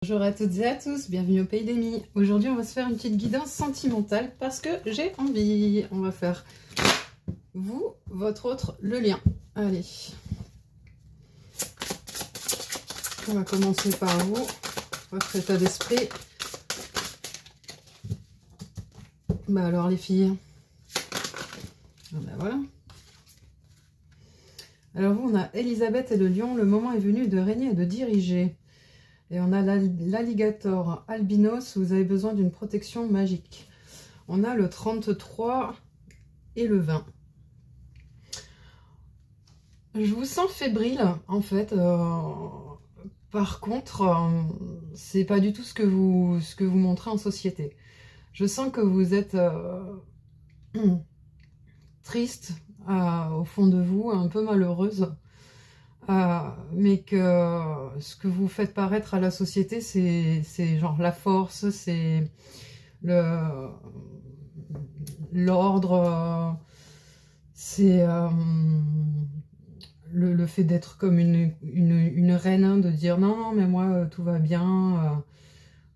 Bonjour à toutes et à tous, bienvenue au Pays d'Amy. Aujourd'hui, on va se faire une petite guidance sentimentale parce que j'ai envie. On va faire vous, votre autre, le lien. Allez. On va commencer par vous, votre état d'esprit. Bah alors les filles. Ah bah voilà. Alors vous, on a Elisabeth et le lion. Le moment est venu de régner et de diriger. Et on a l'alligator albinos, vous avez besoin d'une protection magique. On a le 33 et le 20. Je vous sens fébrile, en fait. Par contre, c'est pas du tout ce que vous montrez en société. Je sens que vous êtes triste au fond de vous, un peu malheureuse. Mais que ce que vous faites paraître à la société, c'est genre la force, c'est l'ordre, c'est le fait d'être comme une reine, hein, de dire non, mais moi tout va bien,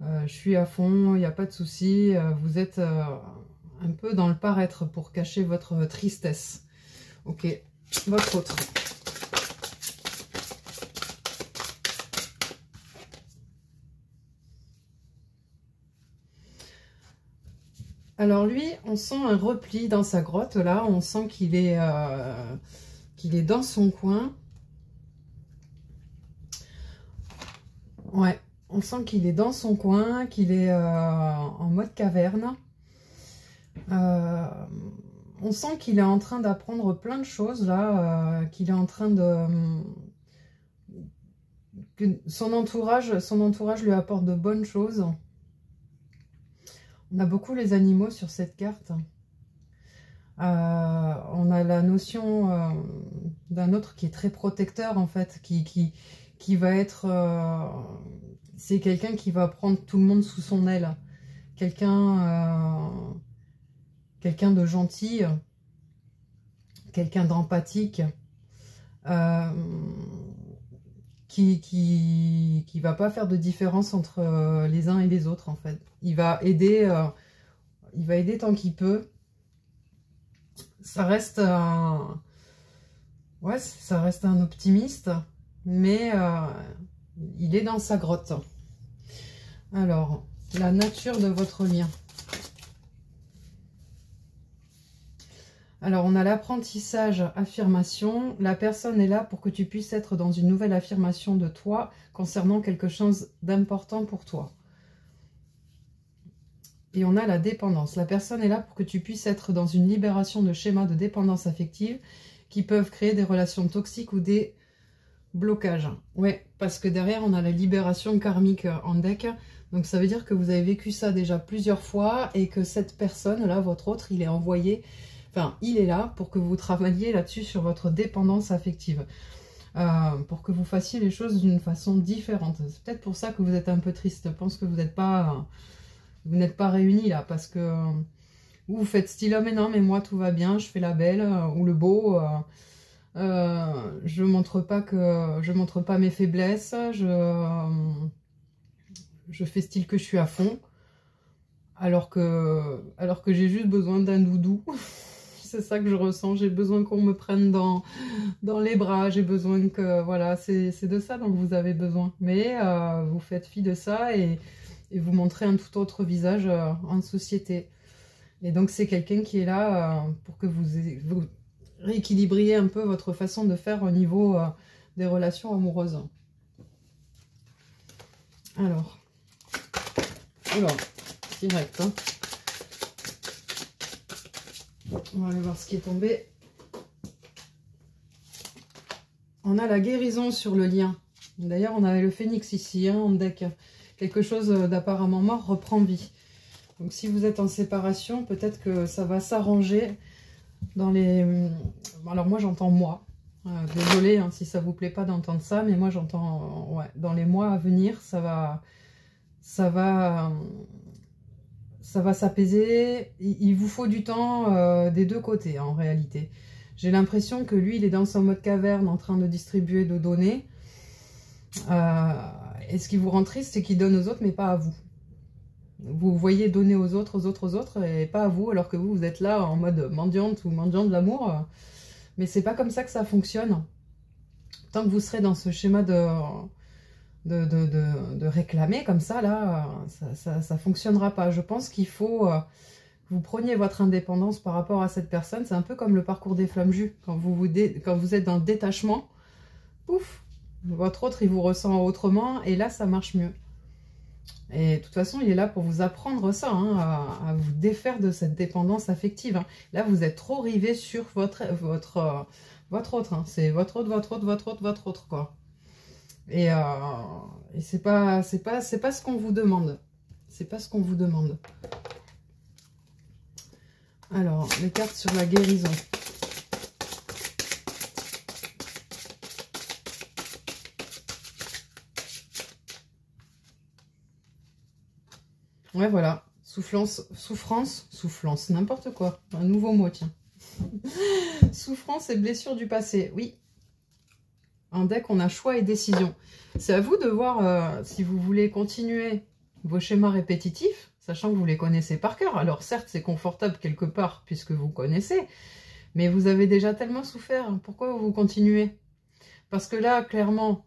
je suis à fond, il n'y a pas de souci. Vous êtes un peu dans le paraître pour cacher votre tristesse. Ok, votre autre. Alors lui, on sent un repli dans sa grotte, là, on sent qu'il est dans son coin. Ouais, on sent qu'il est dans son coin, qu'il est en mode caverne. On sent qu'il est en train d'apprendre plein de choses, là, qu'il est en train de... que son entourage lui apporte de bonnes choses. On a beaucoup les animaux sur cette carte. On a la notion d'un autre qui est très protecteur, en fait, qui va être... c'est quelqu'un qui va prendre tout le monde sous son aile. Quelqu'un de gentil, quelqu'un d'empathique, qui va pas faire de différence entre les uns et les autres, en fait. Il va aider tant qu'il peut. Ça reste ouais, ça reste un optimiste, mais il est dans sa grotte. Alors, la nature de votre lien. Alors, on a l'apprentissage, affirmation. La personne est là pour que tu puisses être dans une nouvelle affirmation de toi concernant quelque chose d'important pour toi. Et on a la dépendance. La personne est là pour que tu puisses être dans une libération de schémas de dépendance affective qui peuvent créer des relations toxiques ou des blocages. Ouais, parce que derrière, on a la libération karmique en deck. Donc, ça veut dire que vous avez vécu ça déjà plusieurs fois et que cette personne-là, votre autre, il est envoyé... Enfin, il est là pour que vous travailliez là-dessus sur votre dépendance affective. Pour que vous fassiez les choses d'une façon différente. C'est peut-être pour ça que vous êtes un peu triste. Je pense que vous n'êtes pas réunis là. Parce que vous faites style, oh, mais non, mais moi tout va bien, je fais la belle ou le beau. Je montre pas mes faiblesses. Je fais style que je suis à fond. Alors que j'ai juste besoin d'un doudou. C'est ça que je ressens, j'ai besoin qu'on me prenne dans les bras, j'ai besoin que, voilà, c'est de ça dont vous avez besoin. Mais vous faites fi de ça et vous montrez un tout autre visage en société. Et donc c'est quelqu'un qui est là pour que vous rééquilibriez un peu votre façon de faire au niveau des relations amoureuses. Alors, direct, hein. On va aller voir ce qui est tombé. On a la guérison sur le lien. D'ailleurs, on avait le phénix ici, hein, en deck. Quelque chose d'apparemment mort reprend vie. Donc, si vous êtes en séparation, peut-être que ça va s'arranger dans les... Alors, moi, j'entends moi. Désolée hein, si ça vous plaît pas d'entendre ça, mais moi, j'entends... ouais, dans les mois à venir, ça va s'apaiser. Il vous faut du temps des deux côtés, en réalité. J'ai l'impression que lui, il est dans son mode caverne, en train de distribuer, de donner. Et ce qui vous rend triste, c'est qu'il donne aux autres, mais pas à vous. Vous voyez donner aux autres, et pas à vous, alors que vous, vous êtes là en mode mendiante ou mendiant de l'amour. Mais c'est pas comme ça que ça fonctionne. Tant que vous serez dans ce schéma de réclamer comme ça, là, ça fonctionnera pas. Je pense qu'il faut que vous preniez votre indépendance par rapport à cette personne. C'est un peu comme le parcours des flammes jues. Quand vous êtes dans le détachement, pouf, votre autre, il vous ressent autrement, et là, ça marche mieux. Et de toute façon, il est là pour vous apprendre ça, hein, à vous défaire de cette dépendance affective. Hein. Là, vous êtes trop rivé sur votre autre. Hein. C'est votre autre, quoi. Et c'est pas ce qu'on vous demande. C'est pas ce qu'on vous demande. Alors, les cartes sur la guérison. Ouais, voilà. Souffrance, n'importe quoi. Un nouveau mot, tiens. Souffrance et blessure du passé. Oui. En deck, on a choix et décision. C'est à vous de voir si vous voulez continuer vos schémas répétitifs, sachant que vous les connaissez par cœur. Alors certes, c'est confortable quelque part puisque vous connaissez, mais vous avez déjà tellement souffert. Pourquoi vous continuez? Parce que là, clairement,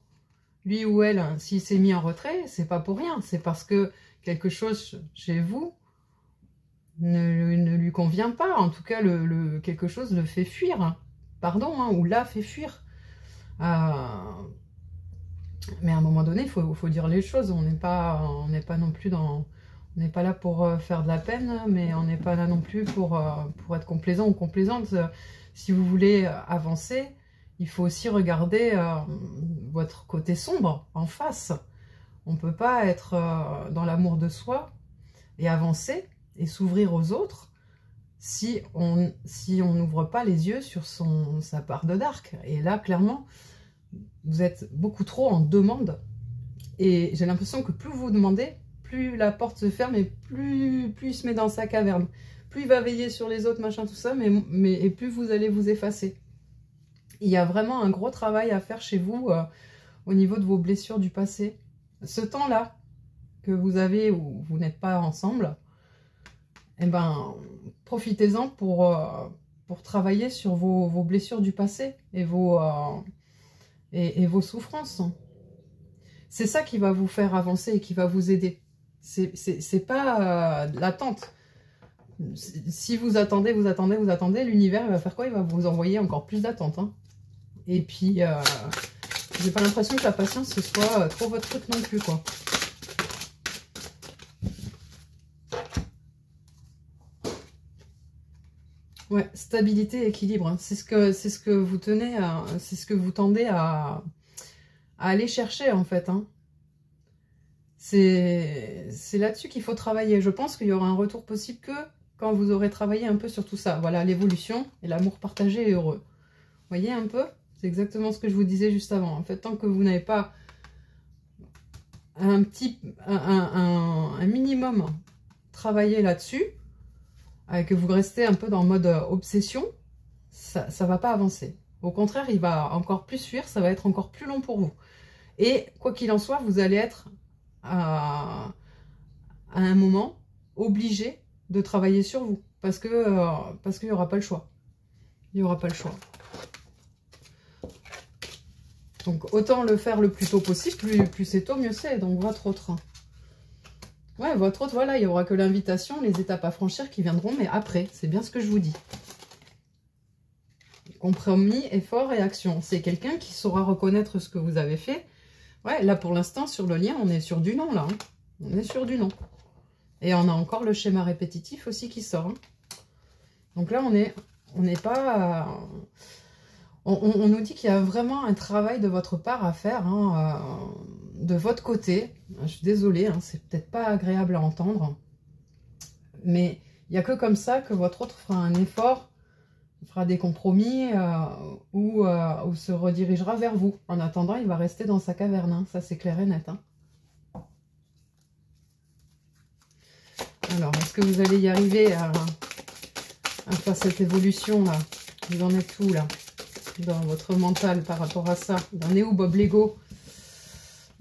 lui ou elle, s'il s'est mis en retrait, c'est pas pour rien. C'est parce que quelque chose chez vous ne lui convient pas. En tout cas, quelque chose le fait fuir. Pardon, hein, ou l'a fait fuir. Mais à un moment donné, il faut dire les choses. On n'est pas non plus dans... On n'est pas là pour faire de la peine, mais on n'est pas là non plus pour être complaisant ou complaisante. Si vous voulez avancer, il faut aussi regarder votre côté sombre en face. On ne peut pas être dans l'amour de soi et avancer et s'ouvrir aux autres si on n'ouvre pas les yeux sur sa part de dark. Et là, clairement, vous êtes beaucoup trop en demande. Et j'ai l'impression que plus vous demandez, plus la porte se ferme et plus il se met dans sa caverne. Plus il va veiller sur les autres, machin, tout ça, et plus vous allez vous effacer. Il y a vraiment un gros travail à faire chez vous au niveau de vos blessures du passé. Ce temps-là que vous avez où vous n'êtes pas ensemble, eh ben, profitez-en pour travailler sur vos blessures du passé et vos souffrances. C'est ça qui va vous faire avancer et qui va vous aider. C'est pas l'attente. Si vous attendez, l'univers va faire quoi? Il va vous envoyer encore plus d'attente. Hein. Et puis, j'ai pas l'impression que la patience, ce soit trop votre truc non plus, quoi. Ouais, stabilité, équilibre. Hein. C'est ce que vous tenez, c'est ce que vous tendez à aller chercher, en fait. Hein. C'est là-dessus qu'il faut travailler. Je pense qu'il y aura un retour possible que quand vous aurez travaillé un peu sur tout ça. Voilà, l'évolution et l'amour partagé et heureux. Vous voyez un peu? C'est exactement ce que je vous disais juste avant. En fait, tant que vous n'avez pas un minimum travaillé là-dessus, que vous restez un peu dans le mode obsession, ça ne va pas avancer. Au contraire, il va encore plus fuir, ça va être encore plus long pour vous. Et quoi qu'il en soit, vous allez être à un moment obligé de travailler sur vous. Parce qu'il n'y aura pas le choix. Il n'y aura pas le choix. Donc, autant le faire le plus tôt possible, plus c'est tôt, mieux c'est. Donc, votre autre. Ouais, votre autre, voilà, il n'y aura que l'invitation, les étapes à franchir qui viendront, mais après, c'est bien ce que je vous dis. Compromis, effort et action. C'est quelqu'un qui saura reconnaître ce que vous avez fait. Ouais, là, pour l'instant, sur le lien, on est sur du non, là. Hein. On est sur du non. Et on a encore le schéma répétitif aussi qui sort. Hein. Donc là, on n'est pas... On nous dit qu'il y a vraiment un travail de votre part à faire, hein, de votre côté. Je suis désolée, hein, c'est peut-être pas agréable à entendre. Mais il n'y a que comme ça que votre autre fera un effort, fera des compromis ou se redirigera vers vous. En attendant, il va rester dans sa caverne. Hein, ça, c'est clair et net. Hein. Alors, est-ce que vous allez y arriver à faire cette évolution-là? Vous en êtes où, là? Dans votre mental par rapport à ça. Dans est où Bob Lego?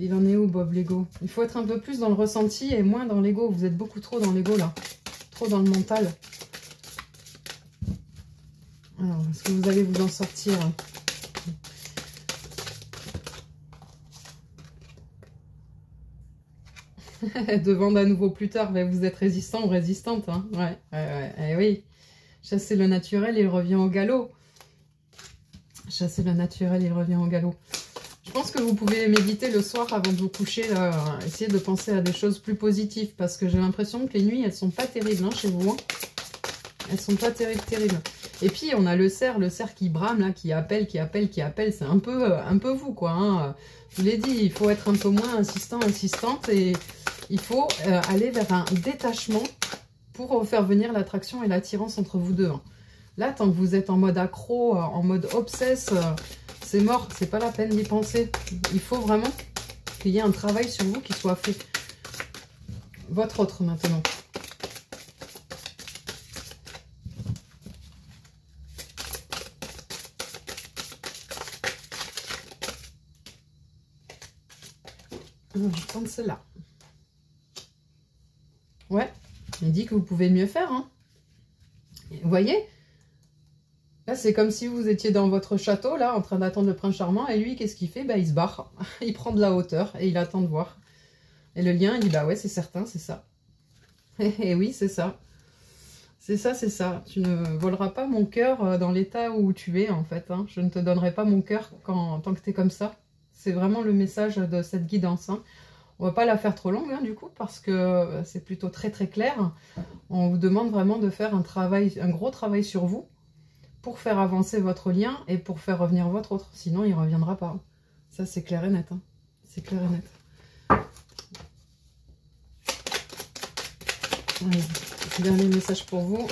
Il en est où, Bob l'ego? Il faut être un peu plus dans le ressenti et moins dans l'ego. Vous êtes beaucoup trop dans l'ego, là. Trop dans le mental. Alors, est-ce que vous allez vous en sortir? Devant à nouveau plus tard, mais vous êtes résistant ou résistante. Hein, ouais. Oui. Chasser le naturel, il revient au galop. Chasser le naturel, il revient au galop. Je pense que vous pouvez méditer le soir avant de vous coucher, là, essayer de penser à des choses plus positives, parce que j'ai l'impression que les nuits, elles sont pas terribles hein, chez vous. Hein. Elles sont pas terribles. Et puis, on a le cerf qui brame, là, qui appelle. C'est un peu vous, quoi. Hein. Je vous l'ai dit, il faut être un peu moins insistante, et il faut aller vers un détachement pour faire venir l'attraction et l'attirance entre vous deux. Hein. Là, tant que vous êtes en mode accro, en mode obsesse, c'est mort, c'est pas la peine d'y penser. Il faut vraiment qu'il y ait un travail sur vous qui soit fait. Votre autre maintenant. Je prends celle-là. Ouais, il dit que vous pouvez mieux faire. Hein. Vous voyez? Là, c'est comme si vous étiez dans votre château, là, en train d'attendre le prince charmant. Et lui, qu'est-ce qu'il fait? Bah, il se barre. Il prend de la hauteur et il attend de voir. Et le lien, il dit, bah ouais, c'est certain, c'est ça. Et oui, c'est ça. C'est ça, c'est ça. Tu ne voleras pas mon cœur dans l'état où tu es, en fait. Hein. Je ne te donnerai pas mon cœur tant que tu es comme ça. C'est vraiment le message de cette guidance. Hein. On va pas la faire trop longue, hein, du coup, parce que c'est plutôt très, très clair. On vous demande vraiment de faire un gros travail sur vous, pour faire avancer votre lien et pour faire revenir votre autre. Sinon, il ne reviendra pas. Ça, c'est clair et net. Hein. C'est clair et net. Allez, dernier message pour vous.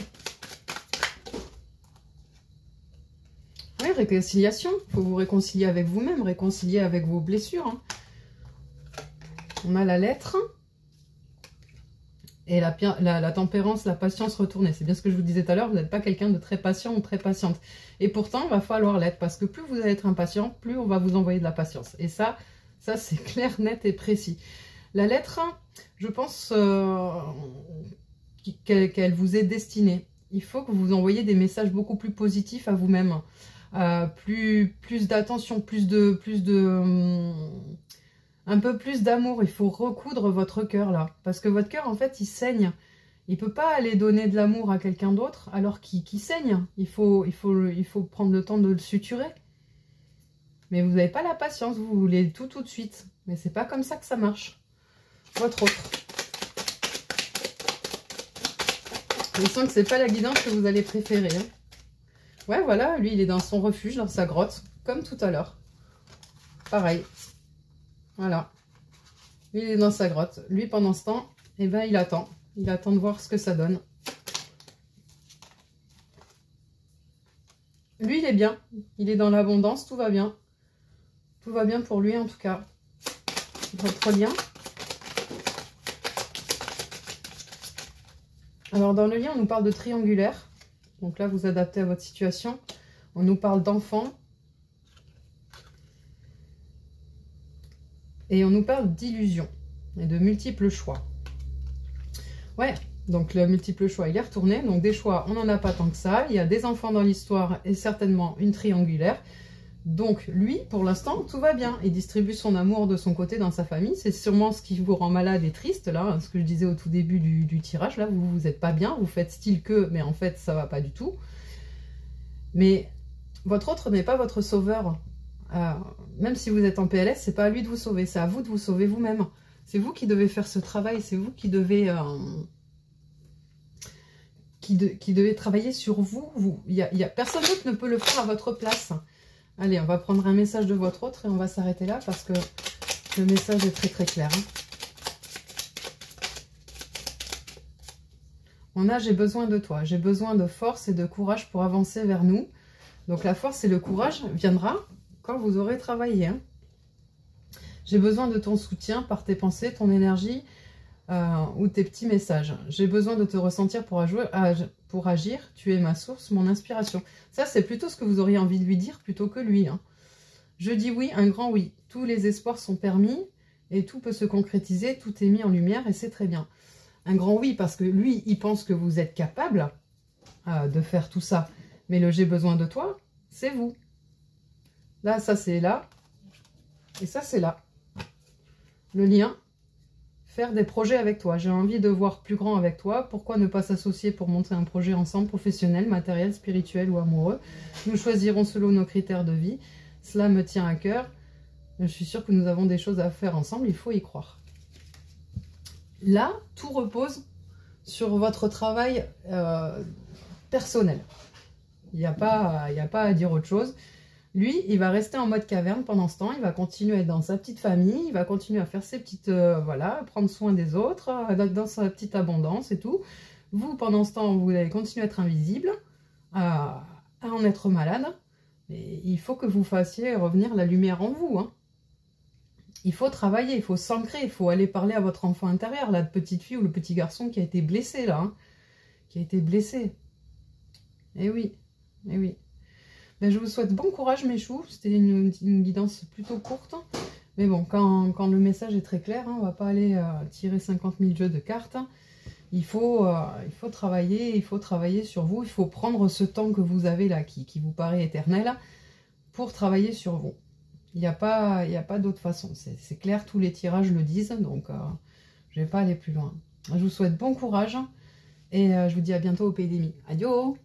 Oui, réconciliation. Il faut vous réconcilier avec vous-même, réconcilier avec vos blessures. Hein. On a la lettre. Et la tempérance, la patience retournée. C'est bien ce que je vous disais tout à l'heure, vous n'êtes pas quelqu'un de très patient ou très patiente. Et pourtant, il va falloir l'être, parce que plus vous allez être impatient, plus on va vous envoyer de la patience. Et ça c'est clair, net et précis. La lettre, je pense qu'elle vous est destinée. Il faut que vous envoyiez des messages beaucoup plus positifs à vous-même. Plus d'attention, un peu plus d'amour. Il faut recoudre votre cœur là. Parce que votre cœur, en fait, il saigne. Il ne peut pas aller donner de l'amour à quelqu'un d'autre alors qu'il saigne. Il faut prendre le temps de le suturer. Mais vous n'avez pas la patience. Vous voulez tout de suite. Mais c'est pas comme ça que ça marche. Votre autre. Je sens que c'est pas la guidance que vous allez préférer. Hein. Ouais, voilà. Lui, il est dans son refuge, dans sa grotte. Comme tout à l'heure. Pareil. Voilà. Lui, il est dans sa grotte. Lui, pendant ce temps, eh ben, il attend. Il attend de voir ce que ça donne. Lui, il est bien. Il est dans l'abondance. Tout va bien. Tout va bien pour lui, en tout cas. Votre lien. Alors, dans le lien, on nous parle de triangulaire. Donc là, vous adaptez à votre situation. On nous parle d'enfant. Et on nous parle d'illusion et de multiples choix. Ouais, donc le multiple choix, il est retourné. Donc des choix, on n'en a pas tant que ça. Il y a des enfants dans l'histoire et certainement une triangulaire. Donc lui, pour l'instant, tout va bien. Il distribue son amour de son côté dans sa famille. C'est sûrement ce qui vous rend malade et triste, là. Ce que je disais au tout début du tirage, là. Vous n'êtes pas bien, vous faites style que, mais en fait, ça va pas du tout. Mais votre autre n'est pas votre sauveur. Même si vous êtes en PLS, c'est pas à lui de vous sauver, c'est à vous de vous sauver vous-même. C'est vous qui devez faire ce travail, c'est vous qui devez travailler sur vous. Personne d'autre ne peut le faire à votre place. Allez, on va prendre un message de votre autre et on va s'arrêter là parce que le message est très très clair. Hein. On a « j'ai besoin de toi », j'ai besoin de force et de courage pour avancer vers nous. Donc la force et le courage viendra quand vous aurez travaillé. Hein. J'ai besoin de ton soutien par tes pensées, ton énergie ou tes petits messages. J'ai besoin de te ressentir pour agir. Tu es ma source, mon inspiration. Ça, c'est plutôt ce que vous auriez envie de lui dire plutôt que lui. Hein. Je dis oui, un grand oui. Tous les espoirs sont permis. et tout peut se concrétiser, tout est mis en lumière et c'est très bien. Un grand oui, parce que lui, il pense que vous êtes capable de faire tout ça. Mais le j'ai besoin de toi, c'est vous. Là, ça c'est là. Et ça c'est là. Le lien, faire des projets avec toi. J'ai envie de voir plus grand avec toi. Pourquoi ne pas s'associer pour monter un projet ensemble, professionnel, matériel, spirituel ou amoureux? Nous choisirons selon nos critères de vie. Cela me tient à cœur. Je suis sûre que nous avons des choses à faire ensemble. Il faut y croire. Là, tout repose sur votre travail personnel. Il n'y a pas à dire autre chose. Lui, il va rester en mode caverne pendant ce temps. Il va continuer à être dans sa petite famille. Il va continuer à faire ses petites... voilà, prendre soin des autres, dans sa petite abondance et tout. Vous, pendant ce temps, vous allez continuer à être invisible, à en être malade. Et il faut que vous fassiez revenir la lumière en vous. Hein. Il faut travailler, il faut s'ancrer, il faut aller parler à votre enfant intérieur, la petite fille ou le petit garçon qui a été blessé là. Hein, qui a été blessé. Eh oui, eh oui. Ben, je vous souhaite bon courage mes choux, c'était une guidance plutôt courte, mais bon, quand le message est très clair, hein, on va pas aller tirer 50 000 jeux de cartes, il faut travailler sur vous, il faut prendre ce temps que vous avez là, qui vous paraît éternel, pour travailler sur vous. Il n'y a pas d'autre façon, c'est clair, tous les tirages le disent, donc je ne vais pas aller plus loin. Je vous souhaite bon courage, et je vous dis à bientôt au Pays des Mi. Adios!